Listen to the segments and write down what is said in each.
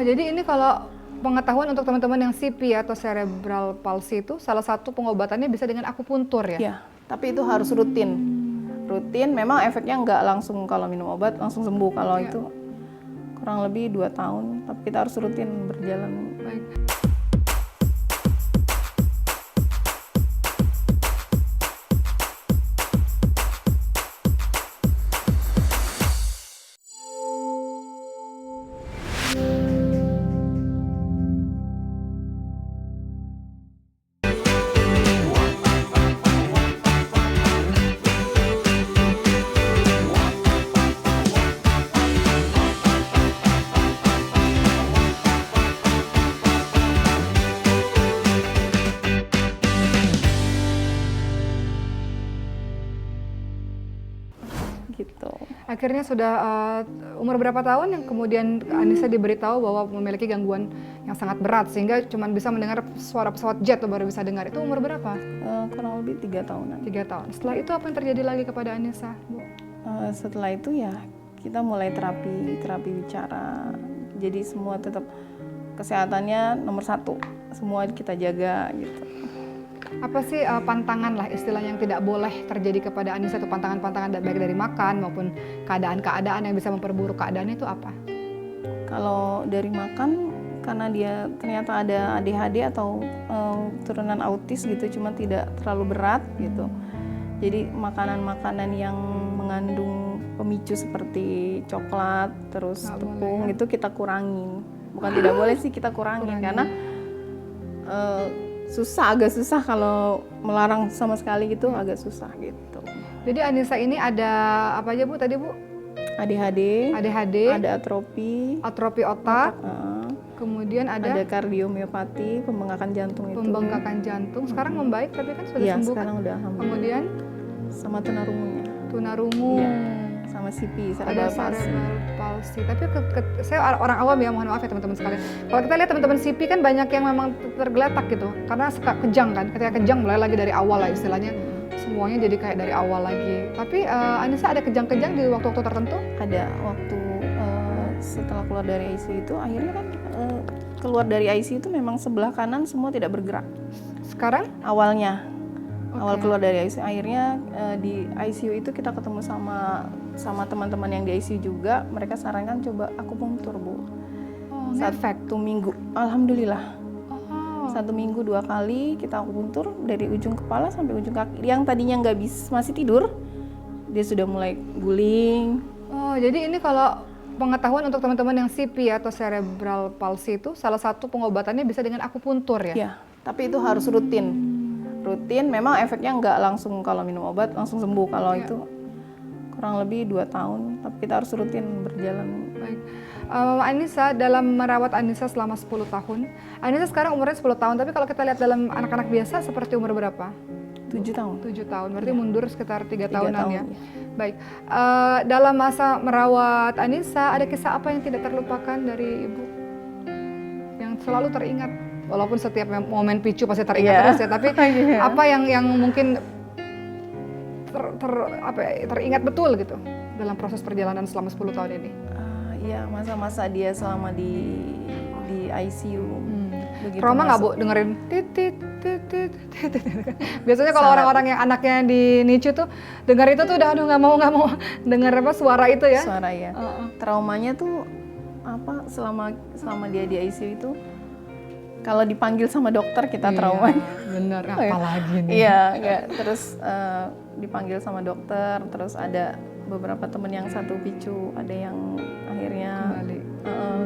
Jadi ini kalau pengetahuan untuk teman-teman yang CP atau cerebral palsy itu salah satu pengobatannya bisa dengan akupuntur ya? Iya, tapi itu harus rutin. Rutin, memang efeknya nggak langsung kalau minum obat langsung sembuh. Kalau Iya. itu kurang lebih 2 tahun, tapi kita harus rutin berjalan. Baik. Gitu. Akhirnya sudah umur berapa tahun yang kemudian Anissa diberitahu bahwa memiliki gangguan yang sangat berat sehingga cuma bisa mendengar suara pesawat jet tuh baru bisa dengar. Itu umur berapa? Kurang lebih 3 tahunan. 3 tahun. Setelah itu apa yang terjadi lagi kepada Anissa, Bu? Setelah itu ya kita mulai terapi bicara. Jadi semua tetap kesehatannya nomor 1, semua kita jaga gitu. Apa sih pantangan lah istilahnya yang tidak boleh terjadi kepada Anissa, atau pantangan-pantangan baik dari makan maupun keadaan-keadaan yang bisa memperburuk keadaannya itu apa? Kalau dari makan, karena dia ternyata ada ADHD atau turunan autis gitu, cuma tidak terlalu berat gitu. Jadi makanan-makanan yang mengandung pemicu seperti coklat, terus tepung itu kita kurangin. Bukan tidak boleh sih, kita kurangin. Karena agak susah kalau melarang sama sekali gitu, agak susah gitu. Jadi Anissa ini ada apa aja Bu tadi Bu? ADHD, ada atrofi otak, kemudian ada kardiomiopati, pembengkakan jantung itu. Pembengkakan jantung. Sekarang membaik tapi kan sudah Iya, sembuh sekarang kan? udah alhamdulillah. Kemudian sama tunarungu. Iya, sama CP, Ada cerebral palsy. Tapi saya orang awam ya, mohon maaf ya teman-teman sekalian. Kalau kita lihat teman-teman CP kan banyak yang memang tergeletak gitu, karena suka kejang kan. Ketika kejang mulai lagi dari awal lah istilahnya. Semuanya jadi kayak dari awal lagi. Tapi Anissa ada kejang-kejang di waktu-waktu tertentu? Ada waktu setelah keluar dari ICU itu, akhirnya kan keluar dari ICU itu memang sebelah kanan semua tidak bergerak. Sekarang? Awalnya. Awal keluar dari ICU, akhirnya di ICU itu kita ketemu sama teman-teman yang di ICU juga. Mereka sarankan coba akupunktur, Bu. Satu minggu, alhamdulillah. 1 minggu 2 kali kita akupunktur dari ujung kepala sampai ujung kaki. Yang tadinya nggak bisa, masih tidur, dia sudah mulai guling. Oh, jadi ini kalau pengetahuan untuk teman-teman yang CP atau cerebral palsy itu salah satu pengobatannya bisa dengan akupuntur ya? Iya, tapi itu harus rutin. Rutin, memang efeknya nggak langsung kalau minum obat langsung sembuh. Kalau itu kurang lebih 2 tahun, tapi kita harus rutin berjalan. Baik. Anissa, dalam merawat Anissa selama 10 tahun, Anissa sekarang umurnya 10 tahun, tapi kalau kita lihat dalam anak-anak biasa seperti umur berapa? 7 tahun. 7 tahun, berarti mundur sekitar 3 tahunan tahun, ya? ya. Baik, dalam masa merawat Anissa, ada kisah apa yang tidak terlupakan dari Ibu? Yang selalu teringat? Walaupun setiap momen picu pasti teringat terus ya, tapi apa yang mungkin teringat betul gitu dalam proses perjalanan selama 10 tahun ini? Iya, masa-masa dia selama di ICU. Trauma nggak Bu dengerin titit titit titit? Biasanya kalau orang-orang yang anaknya di NICU tuh dengar itu tuh udah aduh nggak mau dengar apa suara itu ya? Suara ya. Traumanya tuh apa selama dia di ICU itu, kalau dipanggil sama dokter kita trauma. Bener, apalagi nih. Iya, terus dipanggil sama dokter, terus ada beberapa temen yang satu picu, ada yang akhirnya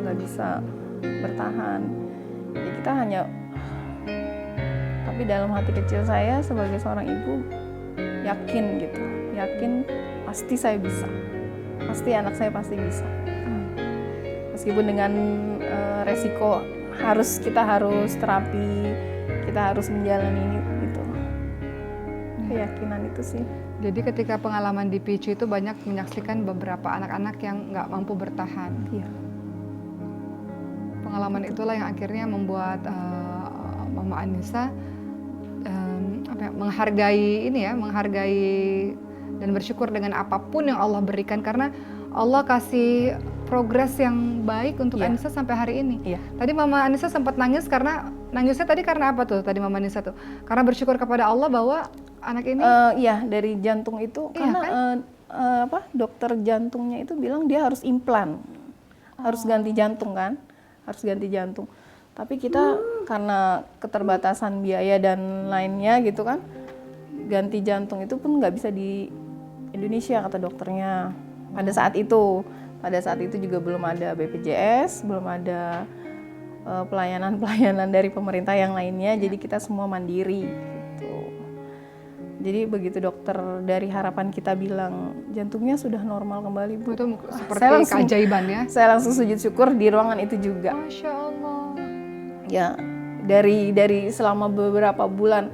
nggak bisa bertahan. Ya, kita hanya, tapi dalam hati kecil saya sebagai seorang ibu yakin pasti saya bisa, pasti anak saya pasti bisa. Meskipun dengan resiko kita harus terapi, kita harus menjalani ini gitu. Keyakinan itu sih. Jadi ketika pengalaman di PICU itu banyak menyaksikan beberapa anak-anak yang nggak mampu bertahan. Iya. Pengalaman itulah yang akhirnya membuat Mama Anissa menghargai dan bersyukur dengan apapun yang Allah berikan, karena Allah kasih progres yang baik untuk Iya. Anissa sampai hari ini. Iya. Tadi Mama Anissa sempat nangis karena nangisnya tadi karena apa tuh? Tadi Mama Anissa tuh karena bersyukur kepada Allah bahwa anak ini Iya, dari jantung itu Iya, karena kan? dokter jantungnya itu bilang dia harus implan, harus ganti jantung kan, harus ganti jantung. Tapi kita karena keterbatasan biaya dan lainnya gitu kan, ganti jantung itu pun nggak bisa di Indonesia kata dokternya. Pada saat itu juga belum ada BPJS, belum ada pelayanan-pelayanan dari pemerintah yang lainnya. Jadi kita semua mandiri. Gitu. Jadi begitu dokter dari Harapan Kita bilang jantungnya sudah normal kembali Bu. itu seperti Saya langsung- keajaiban ya. Saya langsung sujud syukur di ruangan itu juga. Masya Allah. Ya dari selama beberapa bulan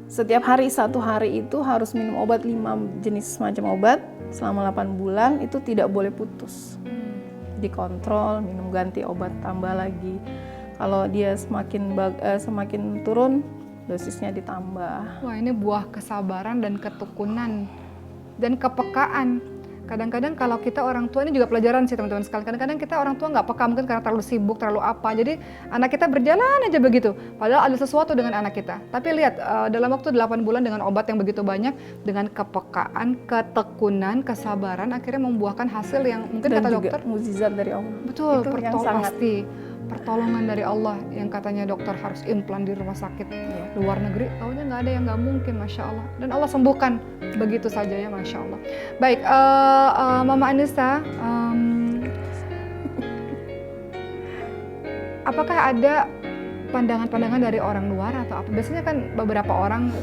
setiap hari satu hari itu harus minum obat 5 jenis macam obat selama 8 bulan itu tidak boleh putus. Dikontrol, minum ganti obat tambah lagi. Kalau dia semakin turun dosisnya ditambah. Wah, ini buah kesabaran dan ketekunan dan kepekaan. Kadang-kadang kalau kita orang tua, ini juga pelajaran sih teman-teman sekalian. Kadang-kadang kita orang tua nggak peka mungkin karena terlalu sibuk, terlalu apa. Jadi anak kita berjalan aja begitu. Padahal ada sesuatu dengan anak kita. Tapi lihat dalam waktu 8 bulan dengan obat yang begitu banyak, dengan kepekaan, ketekunan, kesabaran, akhirnya membuahkan hasil yang mungkin Dan kata juga dokter. mukjizat dari Allah. Betul, Itu yang sangat pasti pertolongan dari Allah yang katanya dokter harus implan di rumah sakit luar negeri, taunya nggak ada yang nggak mungkin, Masya Allah. Dan Allah sembuhkan begitu saja ya, Masya Allah. Baik, Mama Anissa, apakah ada pandangan-pandangan dari orang luar atau apa? Biasanya kan beberapa orang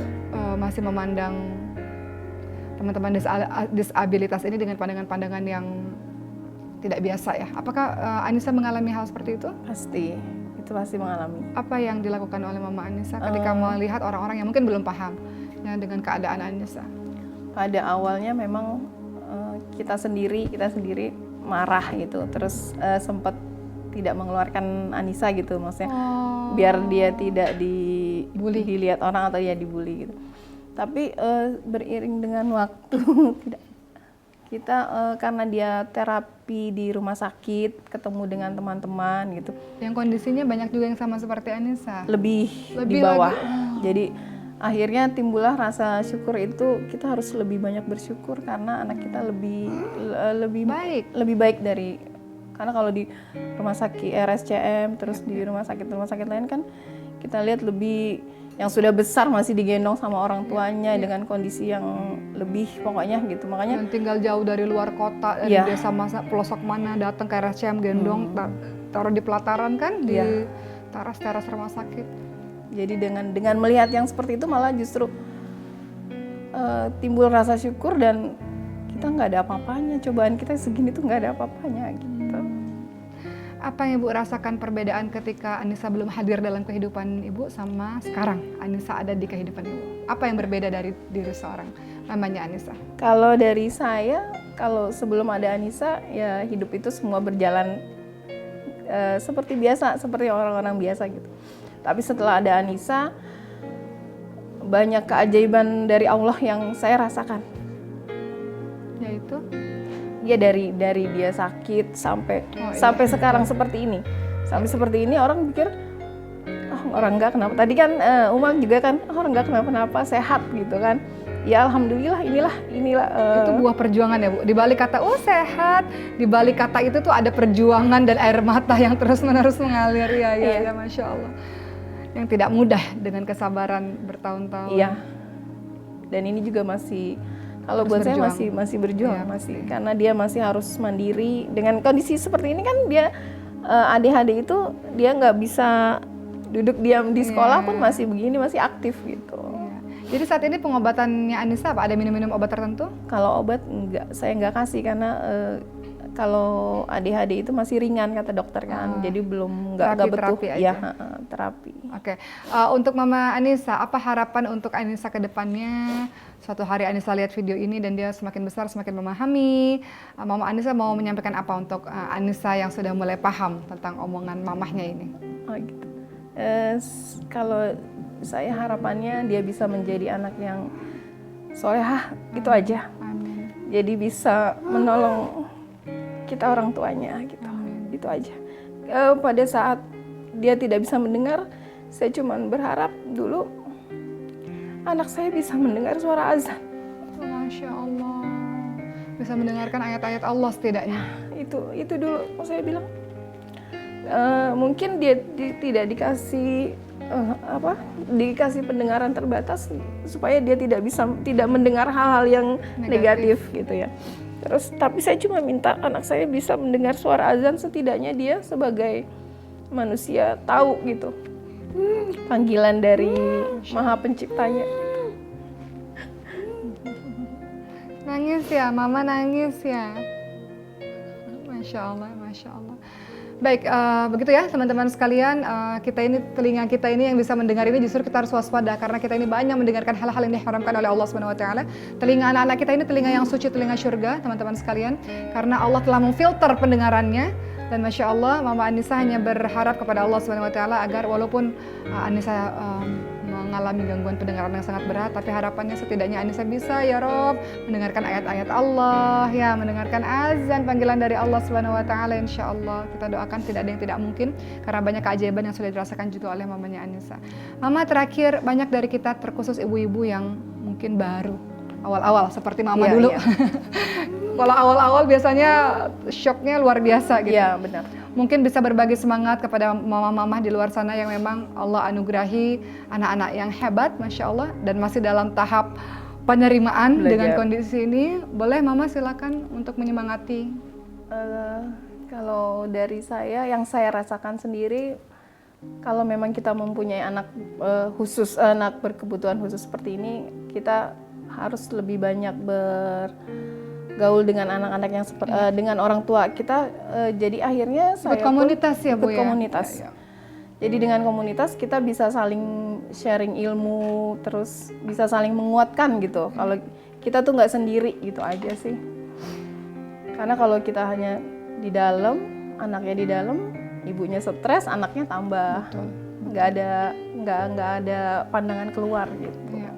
masih memandang teman-teman disabilitas ini dengan pandangan-pandangan yang tidak biasa ya. Apakah Anissa mengalami hal seperti itu? Pasti, itu pasti mengalami. Apa yang dilakukan oleh Mama Anissa ketika melihat orang-orang yang mungkin belum paham ya, dengan keadaan Anissa? Pada awalnya memang kita sendiri marah gitu, terus sempat tidak mengeluarkan Anissa gitu, maksudnya biar dia tidak dilihat orang atau ya dibully gitu. Tapi beriring dengan waktu kita karena dia terapi di rumah sakit, ketemu dengan teman-teman gitu. Yang kondisinya banyak juga yang sama seperti Anissa. Lebih di bawah. Jadi akhirnya timbullah rasa syukur itu, kita harus lebih banyak bersyukur karena anak kita lebih baik dari, karena kalau di rumah sakit RSCM terus di rumah sakit lain kan kita lihat lebih yang sudah besar masih digendong sama orang tuanya dengan kondisi yang lebih pokoknya gitu. Makanya yang tinggal jauh dari luar kota, dari desa pelosok mana, datang ke RSCM gendong, taruh di pelataran kan, di teras rumah sakit. Jadi dengan melihat yang seperti itu malah justru timbul rasa syukur, dan kita nggak ada apa-apanya, cobaan kita segini tuh nggak ada apa-apanya gitu. Apa yang Ibu rasakan perbedaan ketika Anissa belum hadir dalam kehidupan Ibu sama sekarang Anissa ada di kehidupan Ibu? Apa yang berbeda dari diri seorang namanya Anissa? Kalau dari saya, kalau sebelum ada Anissa ya hidup itu semua berjalan seperti biasa, seperti orang-orang biasa gitu. Tapi setelah ada Anissa, banyak keajaiban dari Allah yang saya rasakan. Yaitu? Ya dari dia sakit sampai sekarang seperti ini. Sampai seperti ini orang pikir, orang nggak kenapa. Tadi kan Uma juga kan, orang nggak kenapa-napa, sehat gitu kan. Ya alhamdulillah, inilah. Itu buah perjuangan ya Bu. Di balik kata sehat, di balik kata itu tuh ada perjuangan dan air mata yang terus-menerus mengalir ya, Masya Allah. Yang tidak mudah dengan kesabaran bertahun-tahun. Iya. Dan ini juga masih, kalau buat saya masih berjuang, masih karena dia masih harus mandiri dengan kondisi seperti ini kan. Dia ADHD itu dia nggak bisa duduk diam di sekolah pun masih begini, masih aktif gitu. Jadi saat ini pengobatannya Anissa apa? Ada minum-minum obat tertentu? Kalau obat saya nggak kasih karena kalau ADHD itu masih ringan kata dokter kan, jadi belum nggak butuh terapi. Oke. Untuk Mama Anissa, apa harapan untuk Anissa ke depannya? Suatu hari Anissa lihat video ini dan dia semakin besar, semakin memahami. Mama Anissa mau menyampaikan apa untuk Anissa yang sudah mulai paham tentang omongan mamahnya ini? Oh gitu. Kalau saya harapannya dia bisa menjadi anak yang solehah, itu aja. Amin. Jadi bisa menolong kita orang tuanya gitu. Itu aja. Pada saat dia tidak bisa mendengar, saya cuma berharap dulu anak saya bisa mendengar suara azan. Masya Allah, bisa mendengarkan ayat-ayat Allah setidaknya. Itu dulu saya bilang. Mungkin dia tidak dikasih dikasih pendengaran terbatas supaya dia tidak mendengar hal-hal yang negatif gitu ya. Terus tapi saya cuma minta anak saya bisa mendengar suara azan, setidaknya dia sebagai manusia tahu gitu panggilan dari Maha Penciptanya. Nangis ya, Mama nangis ya. Masya Allah, Masya Allah. Baik, begitu ya teman-teman sekalian, telinga kita ini yang bisa mendengar ini justru kita harus waspada karena kita ini banyak mendengarkan hal-hal yang diharamkan oleh Allah Subhanahu wa taala. Telinga anak-anak kita ini telinga yang suci, telinga surga, teman-teman sekalian, karena Allah telah memfilter pendengarannya. Dan Masya Allah, Mama Anissa hanya berharap kepada Allah Subhanahu wa taala agar walaupun Anissa mengalami gangguan pendengaran yang sangat berat, tapi harapannya setidaknya Anissa bisa ya Rob mendengarkan ayat-ayat Allah, ya mendengarkan azan panggilan dari Allah Subhanahu wa taala. Insya Allah kita doakan tidak ada yang tidak mungkin karena banyak keajaiban yang sudah dirasakan juga oleh mamanya Anissa. Mama, terakhir, banyak dari kita terkhusus ibu-ibu yang mungkin baru awal-awal seperti Mama dulu. Kalau awal-awal biasanya shocknya luar biasa gitu. Iya, benar. Mungkin bisa berbagi semangat kepada mama-mama di luar sana yang memang Allah anugerahi anak-anak yang hebat, Masya Allah, dan masih dalam tahap penerimaan dengan kondisi ini. Boleh Mama silakan untuk menyemangati. Kalau dari saya, yang saya rasakan sendiri, kalau memang kita mempunyai anak anak berkebutuhan khusus seperti ini, kita harus lebih banyak bergaul dengan anak-anak yang dengan orang tua kita. Jadi akhirnya saya ikut komunitas ya Bu ya. Komunitas. Ya. Jadi dengan komunitas kita bisa saling sharing ilmu, terus bisa saling menguatkan gitu. Kalau kita tuh nggak sendiri gitu aja sih. Karena kalau kita hanya di dalam, anaknya di dalam, ibunya stres, anaknya tambah. Nggak ada pandangan keluar gitu. Ya.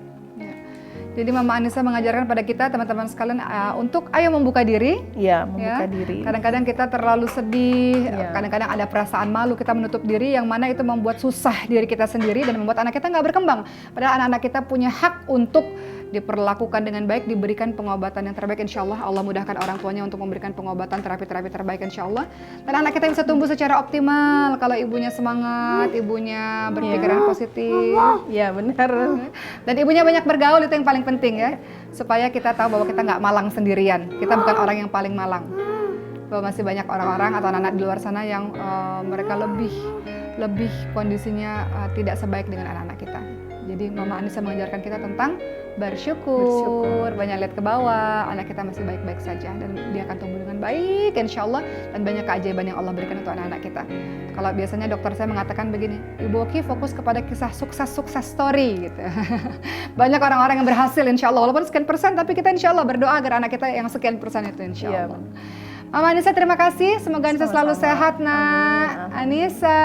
Jadi Mama Anissa mengajarkan pada kita teman-teman sekalian untuk ayo membuka diri. Iya, membuka diri. Kadang-kadang kita terlalu sedih, kadang-kadang ada perasaan malu, kita menutup diri, yang mana itu membuat susah diri kita sendiri dan membuat anak kita nggak berkembang. Padahal anak-anak kita punya hak untuk diperlakukan dengan baik, diberikan pengobatan yang terbaik. Insya Allah Allah mudahkan orang tuanya untuk memberikan pengobatan terapi-terapi terbaik Insya Allah. Dan anak kita bisa tumbuh secara optimal kalau ibunya semangat, ibunya berpikiran positif. Iya benar. Dan ibunya banyak bergaul, itu yang paling penting ya. Supaya kita tahu bahwa kita nggak malang sendirian. Kita bukan orang yang paling malang. Bahwa masih banyak orang-orang atau anak-anak di luar sana yang mereka lebih kondisinya tidak sebaik dengan anak-anak kita. Jadi Mama Anissa mengajarkan kita tentang bersyukur, banyak lihat ke bawah, anak kita masih baik-baik saja dan dia akan tumbuh dengan baik Insya Allah, dan banyak keajaiban yang Allah berikan untuk anak-anak kita. Kalau biasanya dokter saya mengatakan begini, Ibu Oki fokus kepada kisah sukses story gitu. Banyak orang-orang yang berhasil Insya Allah, walaupun sekian persen, tapi kita Insya Allah berdoa agar anak kita yang sekian persen itu Insya Allah. Mama Anissa terima kasih, semoga Anissa selalu sehat nak. Anissa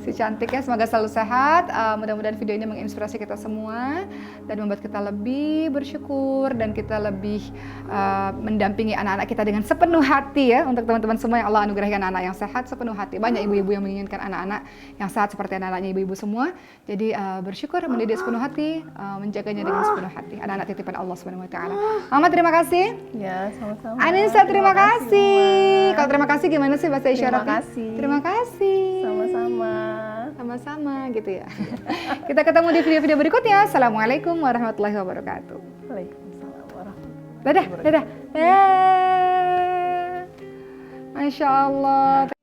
si cantik ya, semoga selalu sehat. Mudah-mudahan video ini menginspirasi kita semua dan membuat kita lebih bersyukur dan kita lebih mendampingi anak-anak kita dengan sepenuh hati ya. Untuk teman-teman semua yang Allah anugerahi anak-anak yang sehat sepenuh hati. Banyak ibu-ibu yang menginginkan anak-anak yang sehat seperti anak-anaknya ibu-ibu semua. Jadi bersyukur, mendidik sepenuh hati, menjaganya dengan sepenuh hati. Anak-anak titipan Allah Subhanahu wa taala. Mama terima kasih. Ya, sama-sama. Anissa terima kasih. Kalau terima kasih gimana sih bahasa isyarat? Terima kasih. Terima kasih. Sama-sama. Sama-sama gitu ya. Kita ketemu di video-video berikutnya. Assalamualaikum warahmatullahi wabarakatuh. Waalaikumsalam warahmatullahi wabarakatuh. Dadah. Masya Allah.